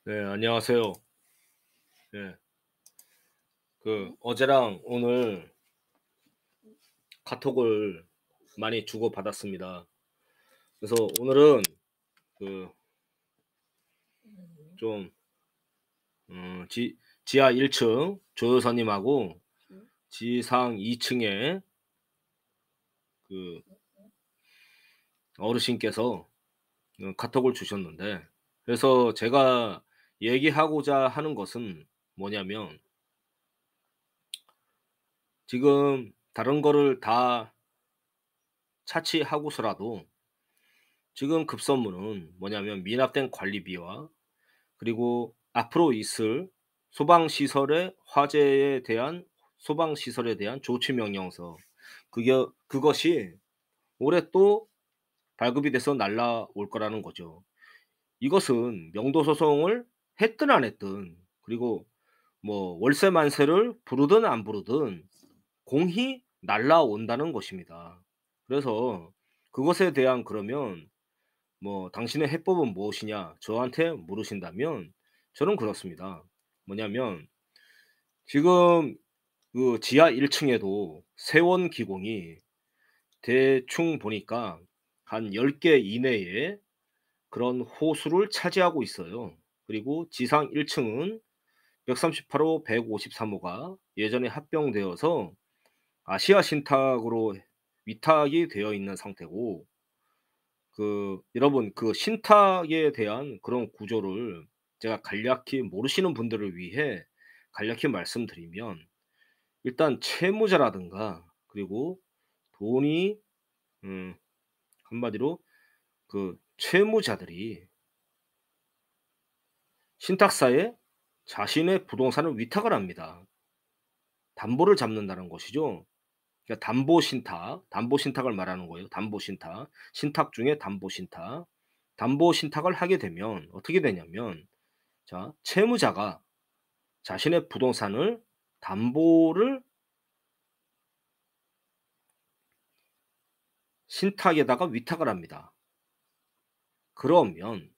네, 안녕하세요. 예. 어제랑 오늘 카톡을 많이 주고받았습니다. 그래서 오늘은 그 좀 지 지하 1층 조 여사님하고 지상 2 층에 그 어르신께서 카톡을 주셨는데, 그래서 제가 얘기하고자 하는 것은 뭐냐면, 지금 다른 거를 다 차치하고서라도 지금 급선무는 뭐냐면 미납된 관리비와, 그리고 앞으로 있을 소방 시설에 대한 조치 명령서, 그것이 올해 또 발급이 돼서 날라올 거라는 거죠. 이것은 명도 소송을 했든 안 했든, 그리고 뭐 월세 만세를 부르든 안 부르든 공히 날라온다는 것입니다. 그래서 그것에 대한, 그러면 뭐 "당신의 해법은 무엇이냐?" 저한테 물으신다면 저는 그렇습니다. 뭐냐면, 지금 지하 1 층에도 세원 기공이 대충 보니까 한 10개 이내에 그런 호수를 차지하고 있어요. 그리고 지상 1 층은 138 호, 153 호가 예전에 합병되어서 아시아 신탁으로 위탁이 되어 있는 상태고, 여러분, 신탁에 대한 그런 구조를 제가 간략히 모르시는 분들을 위해 간략히 말씀드리면, 일단 채무자라든가, 그리고 돈이 음 한마디로 채무자들이 신탁사에 자신의 부동산을 위탁을 합니다. 담보를 잡는다는 것이죠. 그러니까 담보 신탁을 말하는 거예요. 담보 신탁. 신탁 중에 담보 신탁. 담보 신탁을 하게 되면 어떻게 되냐면, 자, 채무자가 자신의 부동산을 담보를 신탁에다가 위탁을 합니다. 그러면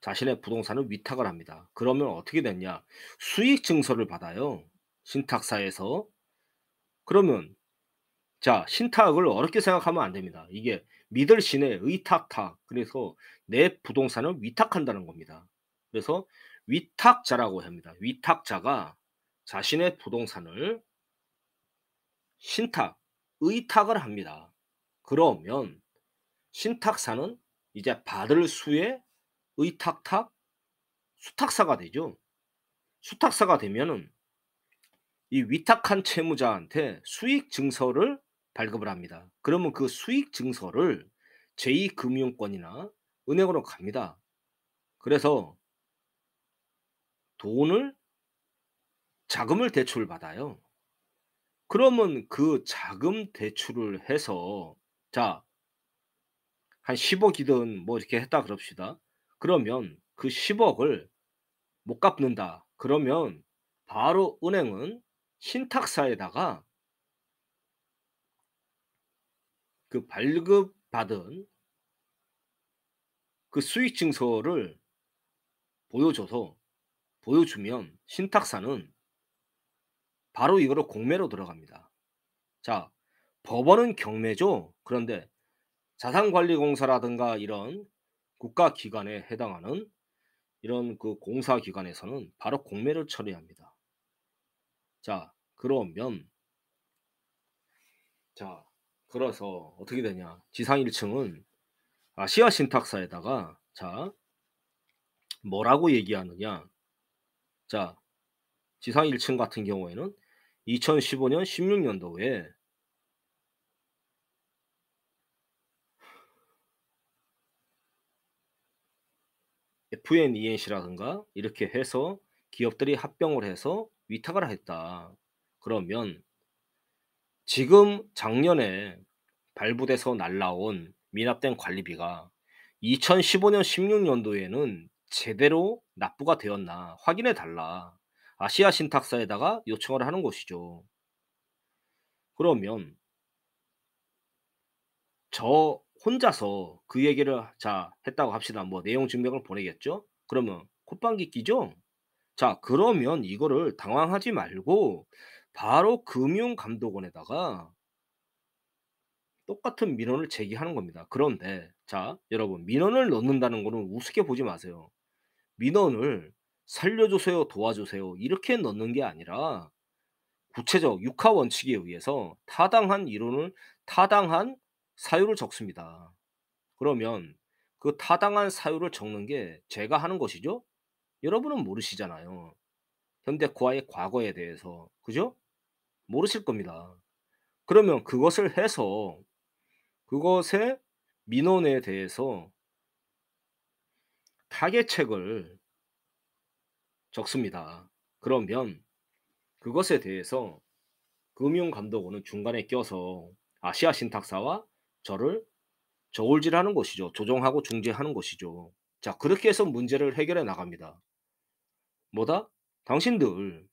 자신의 부동산을 위탁을 합니다. 그러면 어떻게 됐냐? 수익 증서를 받아요, 신탁사에서. 그러면, 자, 신탁을 어렵게 생각하면 안 됩니다. 이게 믿을 신의 의탁탁. 그래서 내 부동산을 위탁한다는 겁니다. 그래서 위탁자라고 합니다. 위탁자가 자신의 부동산을 신탁, 의탁을 합니다. 그러면 신탁사는 이제 받을 수의 의탁탁, 수탁사가 되죠. 수탁사가 되면은 이 위탁한 채무자한테 수익 증서를 발급을 합니다. 그러면 그 수익 증서를 제2금융권이나 은행으로 갑니다. 그래서 돈을 자금을 대출을 받아요. 그러면 그 자금 대출을 해서, 자, 한 10억 이든 뭐 이렇게 했다 그럽시다. 그러면 그 10억 을 못 갚는다. 그러면 바로 은행은 신탁사에다가 그 발급받은 그 수익 증서를 보여줘서 보여주면 신탁사는 바로 이거를 공매로 들어갑니다. 자, 법원은 경매죠. 그런데 자산관리공사라든가 이런 국가기관에 해당하는 이런 공사기관에서는 바로 공매를 처리합니다. 자, 그러면, 자, 그래서 어떻게 되냐. 지상 1 층은 아시아 신탁사에다가, 자, 뭐라고 얘기하느냐. 자, 지상 1층 같은 경우에는 2015년 16 년도에 FNENC라든가 이렇게 해서 기업들이 합병을 해서 위탁을 했다. 그러면 지금 작년에 발부돼서 날라온 미납된 관리비가 2015년 16 년도에는 제대로 납부가 되었나 확인해 달라. 아시아 신탁사에다가 요청을 하는 것이죠. 그러면 저 혼자서 그 얘기를 자 했다고 합시다. 뭐 내용 증명을 보내겠죠? 그러면 콧방귀 뀌죠? 자, 그러면 이거를 당황하지 말고 바로 금융감독원에다가 똑같은 민원을 제기하는 겁니다. 그런데 자, 여러분, 민원을 넣는다는 거는 우습게 보지 마세요. 민원을 "살려주세요. 도와주세요." 이렇게 넣는 게 아니라 구체적 육하 원칙에 의해서 타당한 이론을 타당한 사유를 적습니다. 그러면 그 타당한 사유를 적는 게 제가 하는 것이죠? 여러분은 모르시잖아요. 현대과의 과거에 대해서. 그죠? 모르실 겁니다. 그러면 그것을 해서 그것의 민원에 대해서 타개책을 적습니다. 그러면 그것에 대해서 금융감독원은 중간에 껴서 아시아 신탁사와 저를 저울질하는 것이죠. 조정하고 중재하는 것이죠. 자, 그렇게 해서 문제를 해결해 나갑니다. 뭐다? 당신들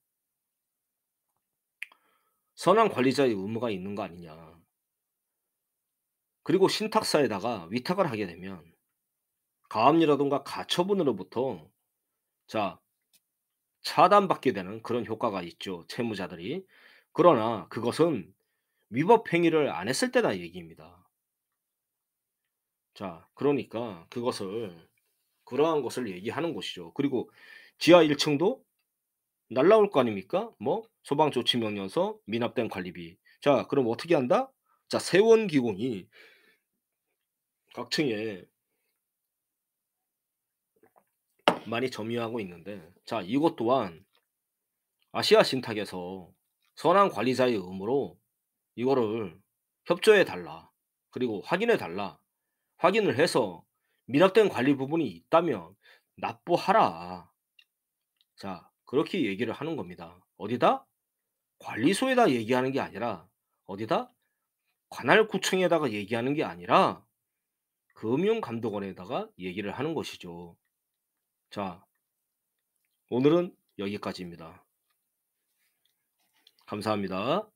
선한 관리자의 의무가 있는 거 아니냐. 그리고 신탁사에다가 위탁을 하게 되면 가압류라든가 가처분으로부터 자, 차단받게 되는 그런 효과가 있죠, 채무자들이. 그러나 그것은 위법 행위를 안 했을 때다 얘기입니다. 자, 그러니까 그러한 것을 얘기하는 것이죠. 그리고 지하 1 층도 날라올 거 아닙니까? 뭐 소방조치명령서, 미납된 관리비. 자, 그럼 어떻게 한다? 자, 세원기공이 각 층에 많이 점유하고 있는데 자, 이것 또한 아시아 신탁에서 선한 관리자의 의무로 이거를 협조해 달라. 그리고 확인해 달라. 확인을 해서 미납된 관리 부분이 있다면 납부하라. 자, 그렇게 얘기를 하는 겁니다. 어디다? 관리소에다 얘기하는 게 아니라 어디다? 관할구청에다가 얘기하는 게 아니라 금융감독원에다가 얘기를 하는 것이죠. 자, 오늘은 여기까지입니다. 감사합니다.